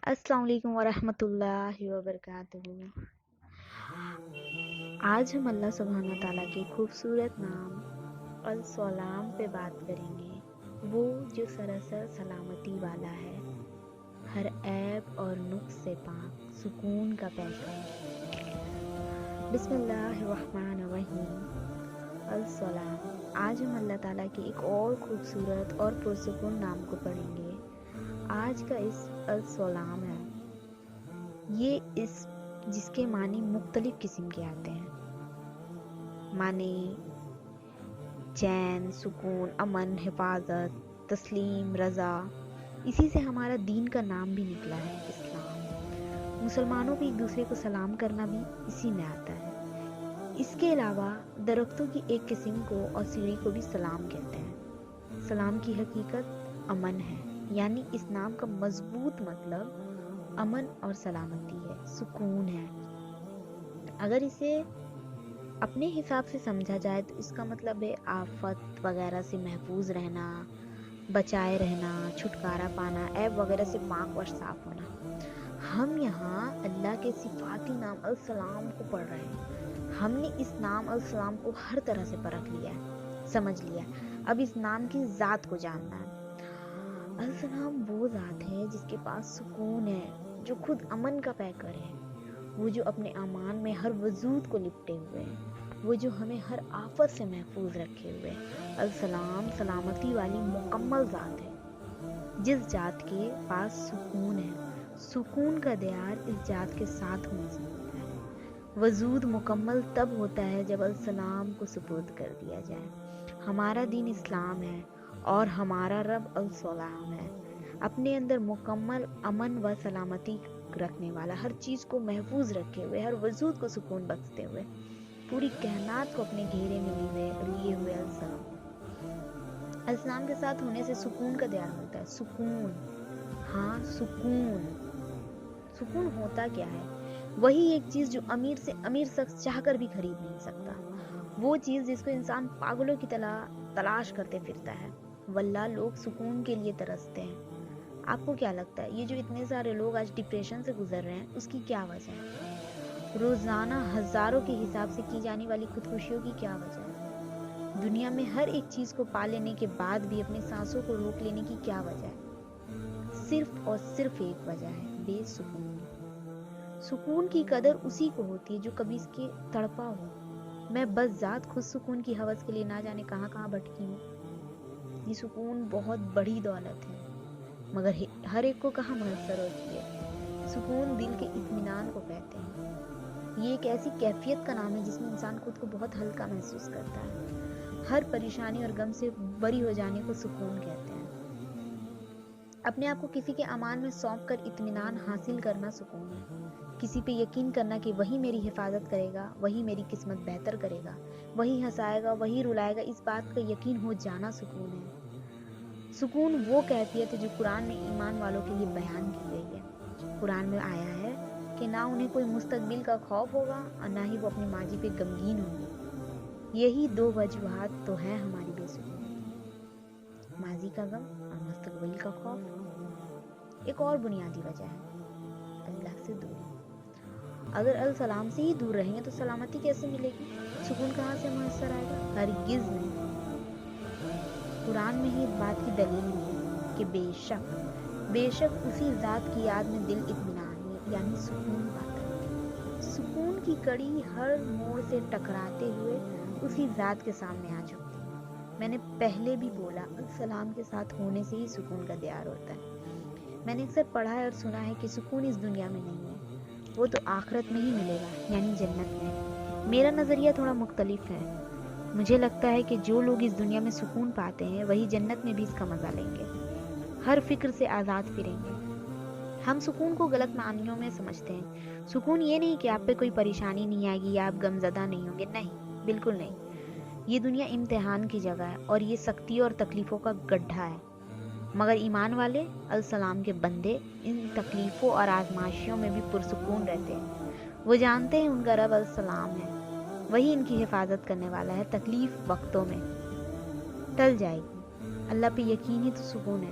السلام علیکم ورحمۃ اللہ وبرکاتہ۔ آج ہم اللہ سبحانہ تعالیٰ کے خوبصورت نام السلام پہ بات کریں گے، وہ جو سراسر سلامتی والا ہے، ہر عیب اور نقص سے پاک، سکون کا پیغام۔ بسم اللہ الرحمن الرحیم۔ السلام۔ آج ہم اللہ تعالیٰ کے ایک اور خوبصورت اور پرسکون نام کو پڑھیں گے۔ آج کا السلام ہے، یہ جس کے معنی مختلف قسم کے آتے ہیں، معنی چین، سکون، امن، حفاظت، تسلیم، رضا۔ اسی سے ہمارا دین کا نام بھی نکلا ہے، اسلام۔ مسلمانوں کو ایک دوسرے کو سلام کرنا بھی اسی میں آتا ہے۔ اس کے علاوہ درختوں کی ایک قسم کو اور سیڑھی کو بھی سلام کہتے ہیں۔ سلام کی حقیقت امن ہے، یعنی اس نام کا مضبوط مطلب امن اور سلامتی ہے، سکون ہے۔ اگر اسے اپنے حساب سے سمجھا جائے تو اس کا مطلب ہے آفت وغیرہ سے محفوظ رہنا، بچائے رہنا، چھٹکارا پانا، عیب وغیرہ سے پاک اور صاف ہونا۔ ہم یہاں اللہ کے صفاتی نام السلام کو پڑھ رہے ہیں۔ ہم نے اس نام السلام کو ہر طرح سے پرکھ لیا ہے، سمجھ لیا ہے۔ اب اس نام کی ذات کو جاننا ہے۔ السلام وہ ذات ہے جس کے پاس سکون ہے، جو خود امن کا پیکر ہے، وہ جو اپنے امان میں ہر وجود کو لپٹے ہوئے ہے، وہ جو ہمیں ہر آفت سے محفوظ رکھے ہوئے ہے۔ السلام سلامتی والی مکمل ذات ہے، جس ذات کے پاس سکون ہے۔ سکون کا دیار اس ذات کے ساتھ ہونے سے ملتا ہے۔ وجود مکمل تب ہوتا ہے جب السلام کو سپرد کر دیا جائے۔ ہمارا دین اسلام ہے اور ہمارا رب السلام ہے، اپنے اندر مکمل امن و سلامتی رکھنے والا، ہر چیز کو محفوظ رکھے ہوئے، ہر وجود کو سکون بخشتے ہوئے، پوری کائنات کو اپنے گھیرے میں لیے ہوئے السلام۔ السلام کے ساتھ ہونے سے سکون کا دیار ہوتا ہے۔ سکون، ہاں سکون۔ سکون ہوتا کیا ہے؟ وہی ایک چیز جو امیر سے امیر شخص چاہ کر بھی خرید نہیں سکتا، وہ چیز جس کو انسان پاگلوں کی تلاش کرتے پھرتا ہے۔ واللہ لوگ سکون کے لیے ترستے ہیں۔ آپ کو کیا لگتا ہے یہ جو اتنے سارے لوگ آج ڈپریشن سے گزر رہے ہیں، اس کی کیا وجہ ہے؟ روزانہ ہزاروں کے حساب سے کی جانے والی خودکشیوں کی کیا وجہ ہے؟ دنیا میں ہر ایک چیز کو پا لینے کے بعد بھی اپنی سانسوں کو روک لینے کی کیا وجہ ہے؟ صرف اور صرف ایک وجہ ہے، بے سکونی۔ سکون کی قدر اسی کو ہوتی ہے جو کبھی اس کے تڑپا ہو۔ میں بس ذات خود سکون کی ہوس کے لیے نہ جانے کہاں کہاں بھٹکی ہوں۔ یہ سکون بہت بڑی دولت ہے، مگر ہر ایک کو کہاں میسر ہوتی ہے۔ سکون دل کے اطمینان کو کہتے ہیں۔ یہ ایک ایسی کیفیت کا نام ہے جس میں انسان خود کو بہت ہلکا محسوس کرتا ہے۔ ہر پریشانی اور غم سے بری ہو جانے کو سکون کہتے ہیں۔ اپنے آپ کو کسی کے امان میں سونپ کر اطمینان حاصل کرنا سکون ہے۔ کسی پہ یقین کرنا کہ وہی میری حفاظت کرے گا، وہی میری قسمت بہتر کرے گا، وہی ہنسائے گا، وہی رلائے گا، اس بات کا یقین ہو جانا سکون ہے۔ سکون وہ کیفیت ہے جو قرآن میں ایمان والوں کے لیے بیان کی گئی ہے۔ قرآن میں آیا ہے کہ نہ انہیں کوئی مستقبل کا خوف ہوگا اور نہ ہی وہ اپنی ماضی پہ غمگین ہوں گے۔ یہی دو وجوہات تو ہیں ہماری بے سکونی کی، ماضی کا غم اور مستقبل کا خوف۔ ایک اور بنیادی وجہ ہے اللہ سے دوری۔ اگر السلام سے ہی دور رہیں گے تو سلامتی کیسے ملے گی؟ سکون کہاں سے میسر آئے گا؟ ہرگز نہیں۔ قرآن میں ہی اس بات کی دلیل بھی ہے کہ بے شک اسی ذات کی یاد میں دل اطمینان یعنی سکون پاتا ہے۔ سکون کی کڑی ہر موڑ سے ٹکراتے ہوئے اسی ذات کے سامنے آ جھکتی ہے۔ میں نے پہلے بھی بولا، السلام کے ساتھ ہونے سے ہی سکون کا دیار ہوتا ہے۔ میں نے اکثر پڑھا ہے اور سنا ہے کہ سکون اس دنیا میں نہیں ہے، وہ تو آخرت میں ہی ملے گا، یعنی جنت میں۔ میرا نظریہ تھوڑا مختلف ہے۔ مجھے لگتا ہے کہ جو لوگ اس دنیا میں سکون پاتے ہیں وہی جنت میں بھی اس کا مزہ لیں گے، ہر فکر سے آزاد پھریں گے۔ ہم سکون کو غلط معنیوں میں سمجھتے ہیں۔ سکون یہ نہیں کہ آپ پہ کوئی پریشانی نہیں آئے گی یا آپ غمزدہ نہیں ہوں گے، نہیں، بالکل نہیں۔ یہ دنیا امتحان کی جگہ ہے اور یہ سختی اور تکلیفوں کا گڈھا ہے، مگر ایمان والے، السلام کے بندے، ان تکلیفوں اور آزمائشوں میں بھی پرسکون رہتے ہیں۔ وہ جانتے ہیں ان کا رب السلام ہے، وہی ان کی حفاظت کرنے والا ہے۔ تکلیف وقتوں میں ٹل جائے گی، اللہ پہ یقین ہی تو سکون ہے۔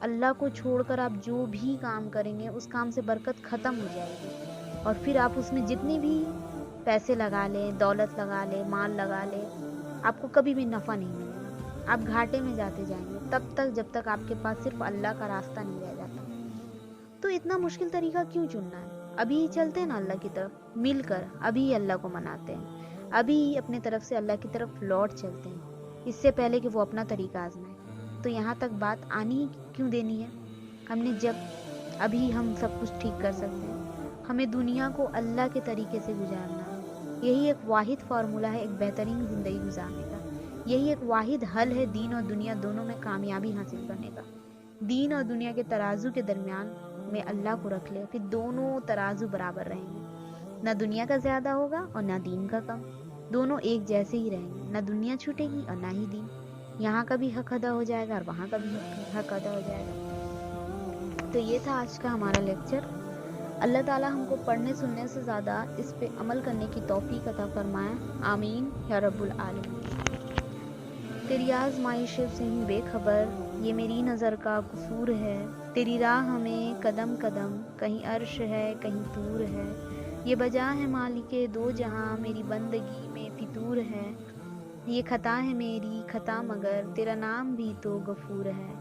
اللہ کو چھوڑ کر آپ جو بھی کام کریں گے اس کام سے برکت ختم ہو جائے گی، اور پھر آپ اس میں جتنی بھی پیسے لگا لیں، دولت لگا لیں، مال لگا لیں، آپ کو کبھی بھی نفع نہیں ملے گا، آپ گھاٹے میں جاتے جائیں گے تب تک جب تک آپ کے پاس صرف اللہ کا راستہ نہیں رہ جاتا۔ تو اتنا مشکل طریقہ کیوں چننا ہے؟ ابھی چلتے ہیں نا اللہ کی طرف مل کر، ابھی اللہ کو مناتے ہیں، ابھی اپنے طرف سے اللہ کی طرف لوٹ چلتے ہیں، اس سے پہلے کہ وہ اپنا طریقہ آزمائے۔ تو یہاں تک بات آنی کیوں دینی ہے؟ ہم نے جب ابھی ہم سب کچھ ٹھیک کر سکتے ہیں، ہمیں دنیا کو اللہ کے طریقے سے گزارنا ہے۔ یہی ایک واحد فارمولہ ہے ایک بہترین زندگی گزارنے کا، یہی ایک واحد حل ہے دین اور دنیا دونوں میں کامیابی حاصل کرنے کا۔ دین اور دنیا کے ترازو کے درمیان میں اللہ کو رکھ لے، پھر دونوں ترازو برابر رہیں گے، نہ دنیا کا زیادہ ہوگا اور نہ دین کا کم، دونوں ایک جیسے ہی رہیں گے، نہ دنیا چھوٹے گی اور نہ ہی دین، یہاں کا بھی حق ادا ہو جائے گا اور وہاں کا بھی حق ادا ہو جائے گا۔ تو یہ تھا آج کا ہمارا لیکچر۔ اللہ تعالیٰ ہم کو پڑھنے سننے سے زیادہ اس پہ عمل کرنے کی توفیق عطا فرمائے، آمین یا رب العالمین۔ تیری آزمائشوں سے ہوں بے خبر، یہ میری نظر کا قصور ہے، تیری راہ ہمیں قدم قدم، کہیں عرش ہے کہیں طور ہے، یہ بجا ہے مالک دو جہاں، میری بندگی میں فطور ہے، یہ خطا ہے میری خطا مگر تیرا نام بھی تو غفور ہے،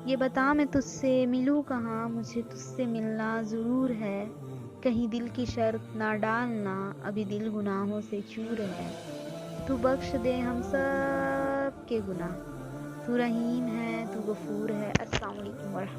یہ بتا میں تجھ سے ملوں کہاں، مجھے تجھ سے ملنا ضرور ہے، کہیں دل کی شرط نہ ڈالنا، ابھی دل گناہوں سے چور ہے، تو بخش دے ہم سب کے گناہ، تو رحیم ہے تو غفور ہے۔ السلام علیکم ورحمۃ اللہ۔